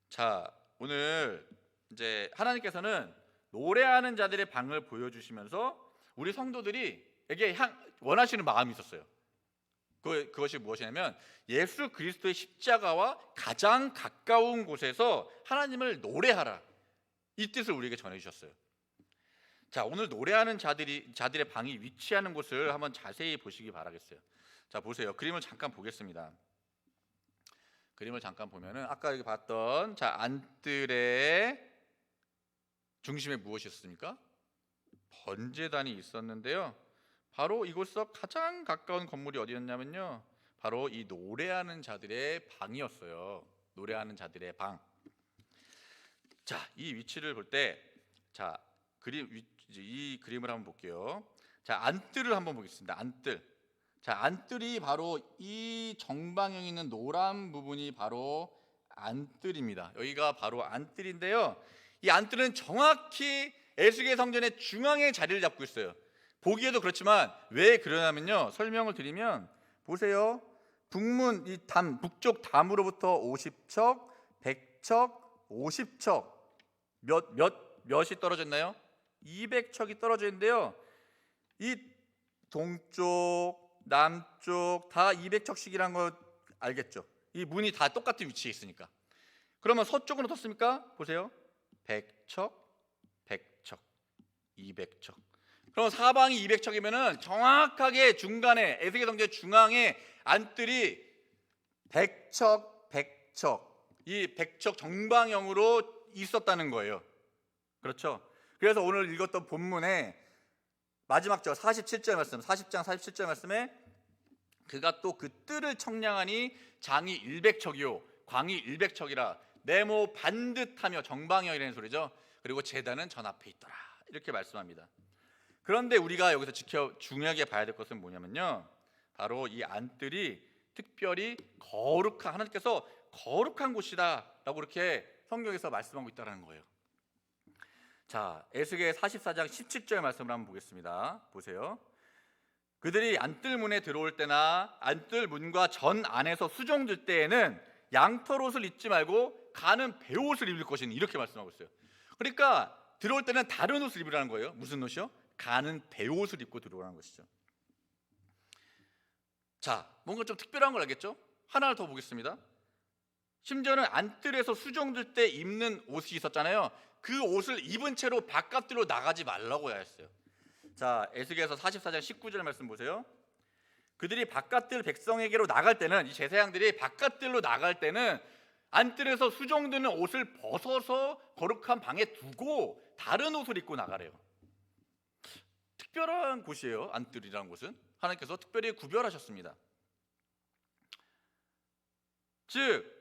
자, 오늘 이제 하나님께서는 노래하는 자들의 방을 보여주시면서 우리 성도들이에게 원하시는 마음이 있었어요. 그것이 무엇이냐면 예수 그리스도의 십자가와 가장 가까운 곳에서 하나님을 노래하라, 이 뜻을 우리에게 전해주셨어요. 자, 오늘 노래하는 자들의 방이 위치하는 곳을 한번 자세히 보시기 바라겠어요. 자, 보세요. 그림을 잠깐 보겠습니다. 그림을 잠깐 보면은 아까 여기 봤던 자, 안뜰의 중심에 무엇이 있었습니까? 번제단이 있었는데요. 바로 이곳에서 가장 가까운 건물이 어디였냐면요, 바로 이 노래하는 자들의 방이었어요. 노래하는 자들의 방. 자, 이 위치를 볼 때, 자, 이 그림을 한번 볼게요. 자, 안뜰을 한번 보겠습니다. 안뜰. 자, 안뜰이 바로 이 정방향에 있는 노란 부분이 바로 안뜰입니다. 여기가 바로 안뜰인데요. 이 안뜰은 정확히 에스겔 성전의 중앙에 자리를 잡고 있어요. 보기에도 그렇지만 왜 그러냐면요, 설명을 드리면 보세요. 북문 이 북쪽 담으로부터 50척, 100척, 50척 몇이 떨어졌나요? 200척이 떨어져 있는데요. 이 동쪽, 남쪽 다 200척씩이라는 거 알겠죠? 이 문이 다 똑같은 위치에 있으니까. 그러면 서쪽은 어떻습니까? 보세요. 100척, 100척, 200척. 그럼 사방이 200척이면은 정확하게 중간에 에스겔 성전 중앙에 안뜰이 100척, 100척, 이 100척 정방형으로 있었다는 거예요. 그렇죠? 그래서 오늘 읽었던 본문에 마지막 절 47절 말씀, 40장 47절 말씀에 그가 또 그 뜰을 청량하니 장이 100척이요 광이 100척이라 네모 반듯하며 정방형이라는 소리죠. 그리고 제단은 전 앞에 있더라, 이렇게 말씀합니다. 그런데 우리가 여기서 중요하게 봐야 될 것은 뭐냐면요, 바로 이 안뜰이 특별히 거룩한, 하나님께서 거룩한 곳이다라고 그렇게 성경에서 말씀하고 있다는 거예요. 자, 에스겔 44장 17절 말씀을 한번 보겠습니다. 보세요. 그들이 안뜰 문에 들어올 때나 안뜰 문과 전 안에서 수종들 때에는 양털 옷을 입지 말고 가는 베옷을 입을 것이니, 이렇게 말씀하고 있어요. 그러니까 들어올 때는 다른 옷을 입으라는 거예요. 무슨 옷이요? 가는 베옷을 입고 들어오라는 것이죠. 자, 뭔가 좀 특별한 걸 알겠죠? 하나를 더 보겠습니다. 심지어는 안뜰에서 수종들 때 입는 옷이 있었잖아요. 그 옷을 입은 채로 바깥으로 나가지 말라고 했어요. 자, 에스겔서 44장 19절 말씀 보세요. 그들이 바깥들 백성에게로 나갈 때는, 이 제사장들이 바깥들로 나갈 때는 안뜰에서 수종드는 옷을 벗어서 거룩한 방에 두고 다른 옷을 입고 나가래요. 특별한 곳이에요. 안뜰이라는 곳은 하나님께서 특별히 구별하셨습니다. 즉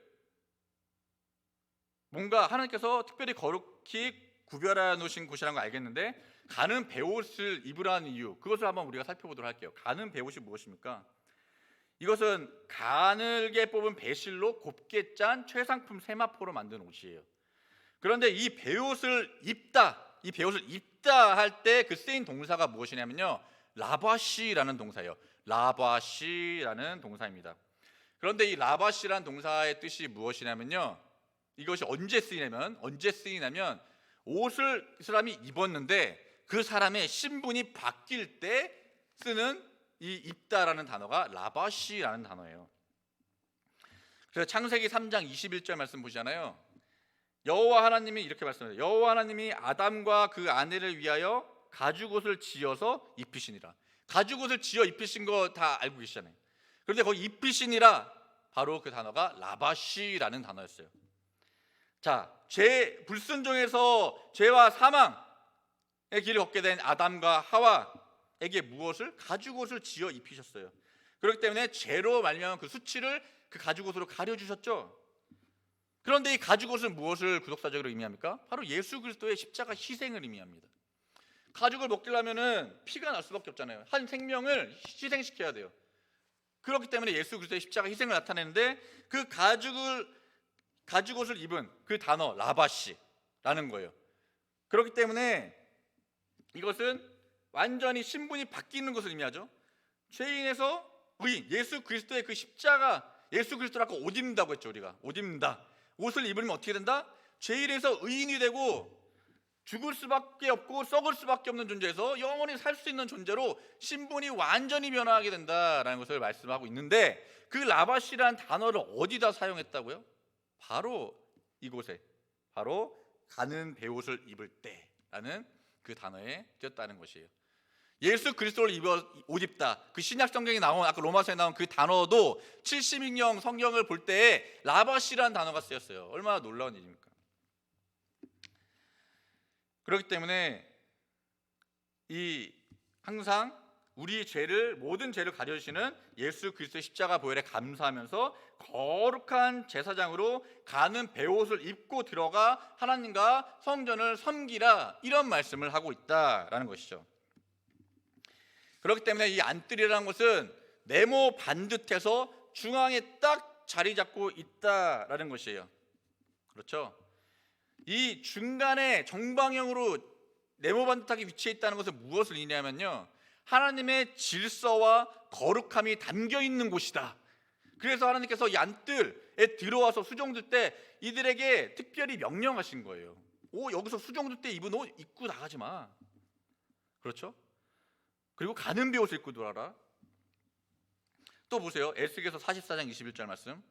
뭔가 하나님께서 특별히 거룩히 구별해 놓으신 곳이라는 걸 알겠는데, 가는 베옷을 입으라는 이유, 그것을 한번 우리가 살펴보도록 할게요. 가는 베옷이 무엇입니까? 이것은 가늘게 뽑은 배실로 곱게 짠 최상품 세마포로 만든 옷이에요. 그런데 이 베옷을 입다 할 때 그 쓰인 동사가 무엇이냐면요, 라바시라는 동사예요. 라바시라는 동사입니다. 그런데 이 라바시란 동사의 뜻이 무엇이냐면요, 이것이 언제 쓰이냐면 옷을 그 사람이 입었는데 그 사람의 신분이 바뀔 때 쓰는 이 입다라는 단어가 라바시라는 단어예요. 그래서 창세기 3장 21절 말씀 보시잖아요. 여호와 하나님이 이렇게 말씀해요. 여호와 하나님이 아담과 그 아내를 위하여 가죽옷을 지어서 입히시니라. 가죽옷을 지어 입히신 거 다 알고 계시잖아요. 그런데 거기 입히시니라, 바로 그 단어가 라바시라는 단어였어요. 자, 불순종에서 죄와 사망의 길을 걷게 된 아담과 하와에게 무엇을? 가죽옷을 지어 입히셨어요. 그렇기 때문에 죄로 말미암은 그 수치를 그 가죽옷으로 가려주셨죠. 그런데 이 가죽옷은 무엇을 구속사적으로 의미합니까? 바로 예수 그리스도의 십자가 희생을 의미합니다. 가죽을 먹기려면은 피가 날 수밖에 없잖아요. 한 생명을 희생시켜야 돼요. 그렇기 때문에 예수 그리스도의 십자가 희생을 나타내는데, 그 가죽옷을 입은 그 단어 라바시라는 거예요. 그렇기 때문에 이것은 완전히 신분이 바뀌는 것을 의미하죠. 죄인에서 의인, 예수 그리스도의 그 십자가, 예수 그리스도를 아까 옷 입는다고 했죠. 우리가 옷 입는다. 옷을 입으면 어떻게 된다? 죄인에서 의인이 되고 죽을 수밖에 없고 썩을 수밖에 없는 존재에서 영원히 살 수 있는 존재로 신분이 완전히 변화하게 된다라는 것을 말씀하고 있는데, 그 라바시라는 단어를 어디다 사용했다고요? 바로 이곳에, 바로 가는 베옷을 입을 때라는 그 단어에 쓰였다는 것이에요. 예수 그리스도를 옷 입다, 그 신약 성경에 나온, 아까 로마서에 나온 그 단어도 70인경 성경을 볼 때에 라바시라는 단어가 쓰였어요. 얼마나 놀라운 일입니까? 그렇기 때문에 항상 우리 모든 죄를 가려주시는 예수 그리스도의 십자가 보혈에 감사하면서 거룩한 제사장으로 가는 베옷을 입고 들어가 하나님과 성전을 섬기라, 이런 말씀을 하고 있다라는 것이죠. 그렇기 때문에 이 안뜰이라는 것은 네모 반듯해서 중앙에 딱 자리 잡고 있다라는 것이에요. 그렇죠? 이 중간에 정방형으로 네모 반듯하게 위치해 있다는 것은 무엇을 의미하냐면요, 하나님의 질서와 거룩함이 담겨 있는 곳이다. 그래서 하나님께서 이 안뜰에 들어와서 수종들 때 이들에게 특별히 명령하신 거예요. 여기서 수종들 때 입은 옷 입고 나가지 마. 그렇죠? 그리고 가는 베옷을 입고 돌아라. 또 보세요. 에스겔서 44장 21절 말씀.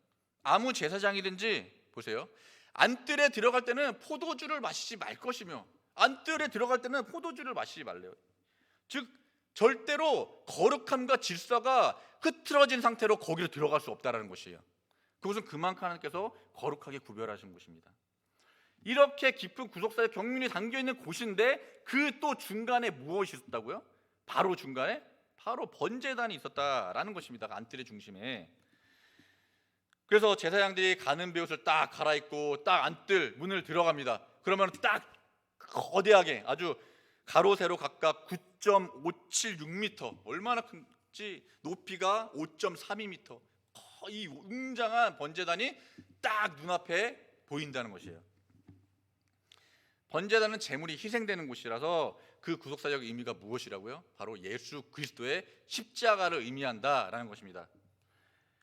아무 제사장이든지 보세요. 안뜰에 들어갈 때는 포도주를 마시지 말 것이며, 안뜰에 들어갈 때는 포도주를 마시지 말래요. 즉 절대로 거룩함과 질서가 흐트러진 상태로 거기로 들어갈 수 없다라는 것이에요. 그것은 그만큼 하나님께서 거룩하게 구별하신 곳입니다. 이렇게 깊은 구속사의 경륜이 담겨 있는 곳인데, 그 또 중간에 무엇이 있었다고요? 바로 중간에 바로 번제단이 있었다라는 것입니다. 안뜰의 중심에. 그래서 제사장들이 가는 베옷을 딱 갈아입고 딱 안뜰 문을 들어갑니다. 그러면 딱 거대하게 아주 가로 세로 각각 9.576m, 얼마나 큰지, 높이가 5.32m, 이 웅장한 번제단이 딱 눈앞에 보인다는 것이에요. 번제단은 제물이 희생되는 곳이라서 그 구속사적 의미가 무엇이라고요? 바로 예수 그리스도의 십자가를 의미한다라는 것입니다.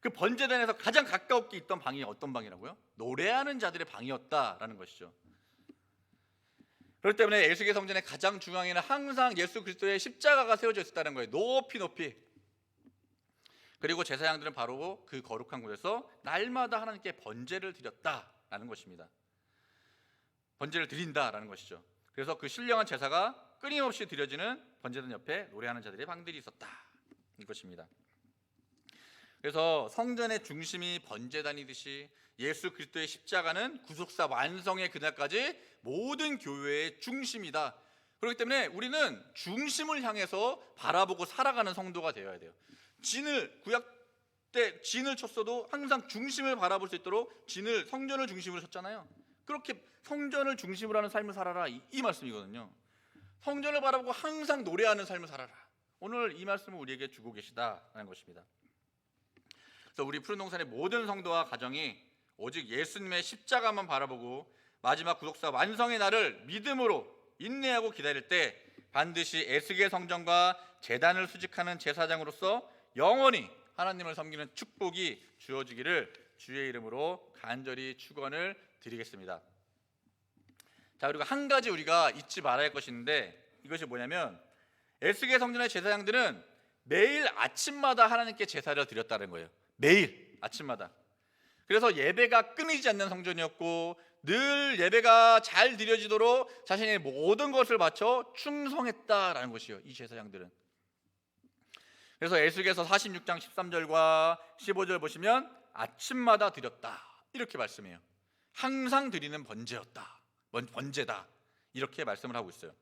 그 번제단에서 가장 가깝게 있던 방이 어떤 방이라고요? 노래하는 자들의 방이었다라는 것이죠. 그렇기 때문에 예수계 성전의 가장 중앙에는 항상 예수 그리스도의 십자가가 세워져 있었다는 거예요. 높이. 그리고 제사장들은 바로 그 거룩한 곳에서 날마다 하나님께 번제를 드렸다라는 것입니다. 번제를 드린다라는 것이죠. 그래서 그 신령한 제사가 끊임없이 드려지는 번제단 옆에 노래하는 자들의 방들이 있었다, 이것입니다. 그래서 성전의 중심이 번제단이듯이 예수 그리스도의 십자가는 구속사 완성의 그날까지 모든 교회의 중심이다. 그렇기 때문에 우리는 중심을 향해서 바라보고 살아가는 성도가 되어야 돼요. 구약 때 진을 쳤어도 항상 중심을 바라볼 수 있도록 성전을 중심으로 쳤잖아요. 그렇게 성전을 중심으로 하는 삶을 살아라, 이 말씀이거든요. 성전을 바라보고 항상 노래하는 삶을 살아라. 오늘 이 말씀을 우리에게 주고 계시다라는 것입니다. 그래서 우리 푸른 동산의 모든 성도와 가정이 오직 예수님의 십자가만 바라보고 마지막 구속사 완성의 날을 믿음으로 인내하고 기다릴 때 반드시 에스겔 성전과 제단을 수직하는 제사장으로서 영원히 하나님을 섬기는 축복이 주어지기를 주의 이름으로 간절히 축원을 드리겠습니다. 자, 그리고 한 가지 우리가 잊지 말아야 할 것이 있는데, 이것이 뭐냐면 에스겔 성전의 제사장들은 매일 아침마다 하나님께 제사를 드렸다는 거예요. 매일 아침마다. 그래서 예배가 끊이지 않는 성전이었고 늘 예배가 잘 드려지도록 자신의 모든 것을 바쳐 충성했다라는 것이요, 이 제사장들은. 그래서 에스겔서 46장 13절과 15절 보시면 아침마다 드렸다 이렇게 말씀해요. 항상 드리는 번제였다, 번제다, 이렇게 말씀을 하고 있어요.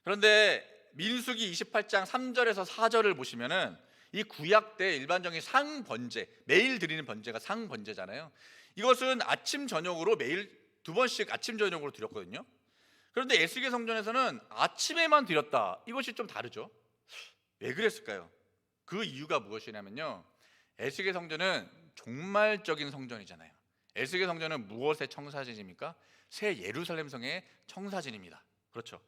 그런데 민수기 28장 3절에서 4절을 보시면은 이 구약 때 일반적인 상번제, 매일 드리는 번제가 상번제잖아요. 이것은 아침 저녁으로 매일 2번씩 아침 저녁으로 드렸거든요. 그런데 에스겔 성전에서는 아침에만 드렸다. 이것이 좀 다르죠. 왜 그랬을까요? 그 이유가 무엇이냐면요, 에스겔 성전은 종말적인 성전이잖아요. 에스겔 성전은 무엇의 청사진입니까? 새 예루살렘 성의 청사진입니다. 그렇죠.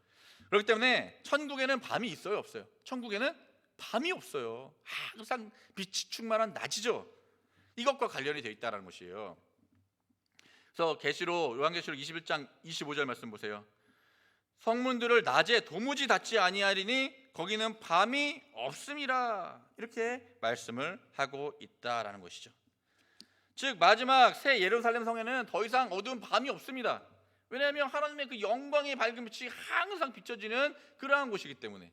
그렇기 때문에 천국에는 밤이 있어요, 없어요? 천국에는 밤이 없어요. 항상 빛이 충만한 낮이죠. 이것과 관련이 되어 있다는 것이에요. 그래서 요한계시록 21장 25절 말씀 보세요. 성문들을 낮에 도무지 닫지 아니하리니 거기는 밤이 없음이라, 이렇게 말씀을 하고 있다라는 것이죠. 즉 마지막 새 예루살렘 성에는 더 이상 어두운 밤이 없습니다. 왜냐하면 하나님의 그 영광의 밝은 빛이 항상 비춰지는 그러한 곳이기 때문에.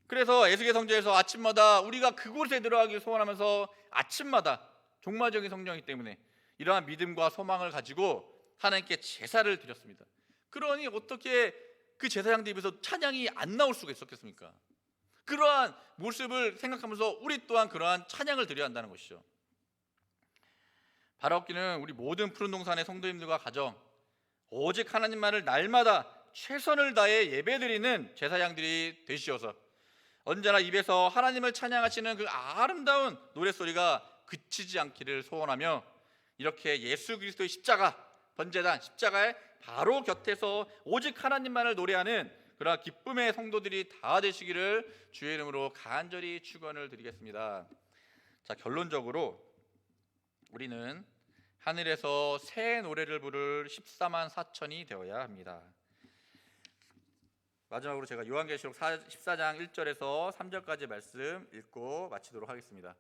그래서 에스겔 성전에서 아침마다 우리가 그곳에 들어가길 소원하면서 아침마다, 종말적인 성전이기 때문에 이러한 믿음과 소망을 가지고 하나님께 제사를 드렸습니다. 그러니 어떻게 그 제사장들 입에서 찬양이 안 나올 수가 있었겠습니까? 그러한 모습을 생각하면서 우리 또한 그러한 찬양을 드려야 한다는 것이죠. 바라옵기는 우리 모든 푸른 동산의 성도님들과 가정, 오직 하나님만을 날마다 최선을 다해 예배드리는 제사장들이 되시어서 언제나 입에서 하나님을 찬양하시는 그 아름다운 노랫소리가 그치지 않기를 소원하며, 이렇게 예수 그리스도의 십자가, 번제단 십자가의 바로 곁에서 오직 하나님만을 노래하는 그러한 기쁨의 성도들이 다 되시기를 주의 이름으로 간절히 축원을 드리겠습니다. 자, 결론적으로 우리는 하늘에서 새 노래를 부를 14만 4천이 되어야 합니다. 마지막으로 제가 요한계시록 14장 1절에서 3절까지 말씀 읽고 마치도록 하겠습니다.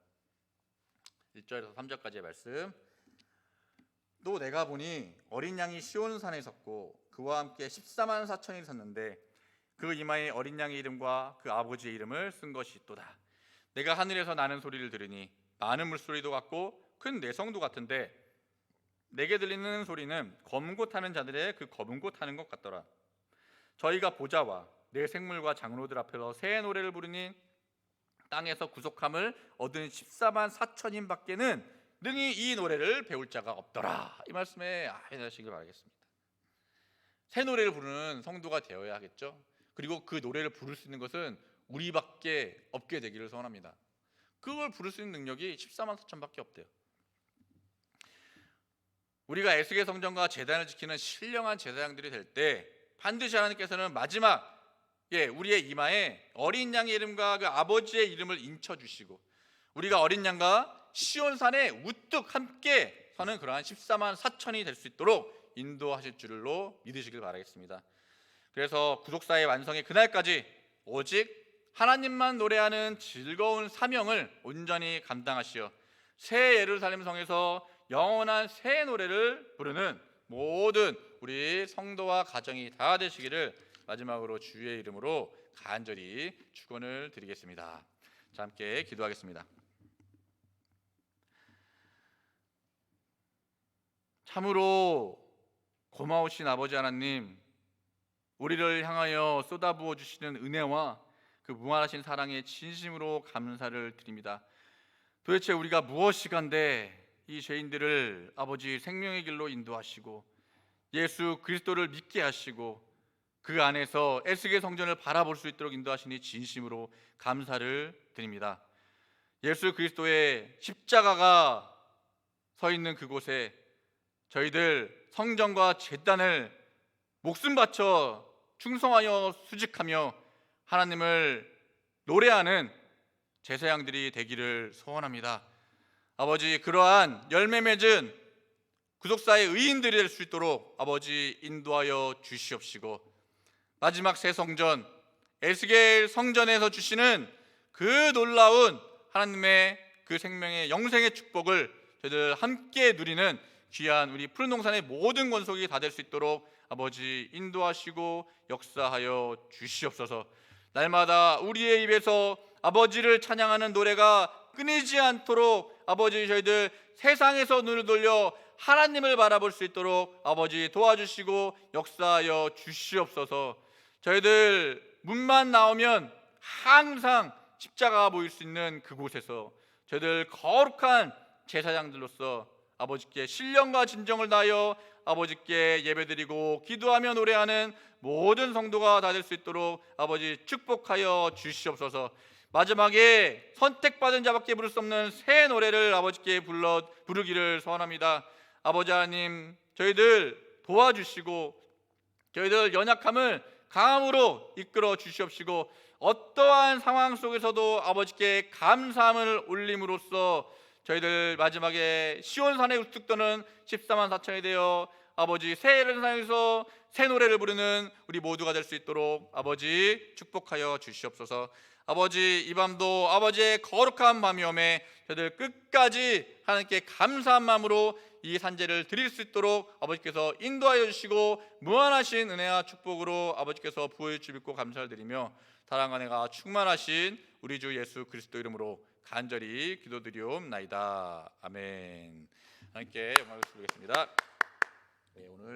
1절에서 3절까지의 말씀. 또 내가 보니 어린 양이 시온산에 섰고 그와 함께 14만 4천이 섰는데 그 이마에 어린 양의 이름과 그 아버지의 이름을 쓴 것이 있도다. 내가 하늘에서 나는 소리를 들으니 많은 물소리도 같고 큰 내성도 같은데 내게 들리는 소리는 검은 고 타는 자들의 그 검은 고 타는 것 같더라. 저희가 보좌와 내 생물과 장로들 앞에서 새 노래를 부르니 땅에서 구속함을 얻은 14만 4천인 밖에는 능히 이 노래를 배울 자가 없더라. 이 말씀에 아멘하시길 바라겠습니다. 새 노래를 부르는 성도가 되어야 하겠죠. 그리고 그 노래를 부를 수 있는 것은 우리밖에 없게 되기를 소원합니다. 그걸 부를 수 있는 능력이 14만 4천밖에 없대요. 우리가 에스겔 성전과 제단을 지키는 신령한 제사장들이 될 때 반드시 하나님께서는 마지막 우리의 이마에 어린 양의 이름과 그 아버지의 이름을 인쳐주시고 우리가 어린 양과 시온산에 우뚝 함께 서는 그러한 14만 4천이 될 수 있도록 인도하실 줄로 믿으시길 바라겠습니다. 그래서 구속사의 완성의 그날까지 오직 하나님만 노래하는 즐거운 사명을 온전히 감당하시어 새 예루살렘 성에서 영원한 새 노래를 부르는 모든 우리 성도와 가정이 다 되시기를 마지막으로 주의 이름으로 간절히 축원을 드리겠습니다. 자, 함께 기도하겠습니다. 참으로 고마우신 아버지 하나님, 우리를 향하여 쏟아부어 주시는 은혜와 그 무한하신 사랑에 진심으로 감사를 드립니다. 도대체 우리가 무엇이간데 이 죄인들을 아버지 생명의 길로 인도하시고 예수 그리스도를 믿게 하시고 그 안에서 에스겔 성전을 바라볼 수 있도록 인도하시니 진심으로 감사를 드립니다. 예수 그리스도의 십자가가 서 있는 그곳에 저희들 성전과 제단을 목숨 바쳐 충성하여 수직하며 하나님을 노래하는 제사장들이 되기를 소원합니다. 아버지, 그러한 열매 맺은 구속사의 의인들이 될 수 있도록 아버지 인도하여 주시옵시고, 마지막 새 성전 에스겔 성전에서 주시는 그 놀라운 하나님의 그 생명의 영생의 축복을 저희들 함께 누리는 귀한 우리 푸른 동산의 모든 권속이 다 될 수 있도록 아버지 인도하시고 역사하여 주시옵소서. 날마다 우리의 입에서 아버지를 찬양하는 노래가 끊이지 않도록 아버지 저희들 세상에서 눈을 돌려 하나님을 바라볼 수 있도록 아버지 도와주시고 역사하여 주시옵소서. 저희들 문만 나오면 항상 십자가가 보일 수 있는 그곳에서 저희들 거룩한 제사장들로서 아버지께 신령과 진정을 다하여 아버지께 예배드리고 기도하며 노래하는 모든 성도가 다 될 수 있도록 아버지 축복하여 주시옵소서. 마지막에 선택받은 자밖에 부를 수 없는 새 노래를 아버지께 부르기를 소원합니다. 아버지 하나님, 저희들 도와주시고 저희들 연약함을 강함으로 이끌어 주시옵시고, 어떠한 상황 속에서도 아버지께 감사함을 올림으로써 저희들 마지막에 시온산에 우뚝 떠는 14만 4천이 되어 아버지 새 예루살렘에서 새 노래를 부르는 우리 모두가 될 수 있도록 아버지 축복하여 주시옵소서. 아버지, 이 밤도 아버지의 거룩한 밤이오매 저희들 끝까지 하나님께 감사한 마음으로 이 산제를 드릴 수 있도록 아버지께서 인도하여 주시고 무한하신 은혜와 축복으로 아버지께서 부어줄 줄 믿고 감사를 드리며 사랑과 은혜가 충만하신 우리 주 예수 그리스도 이름으로 간절히 기도드리옵나이다. 아멘. 하나님께 영광을 돌리겠습니다. 네, 오늘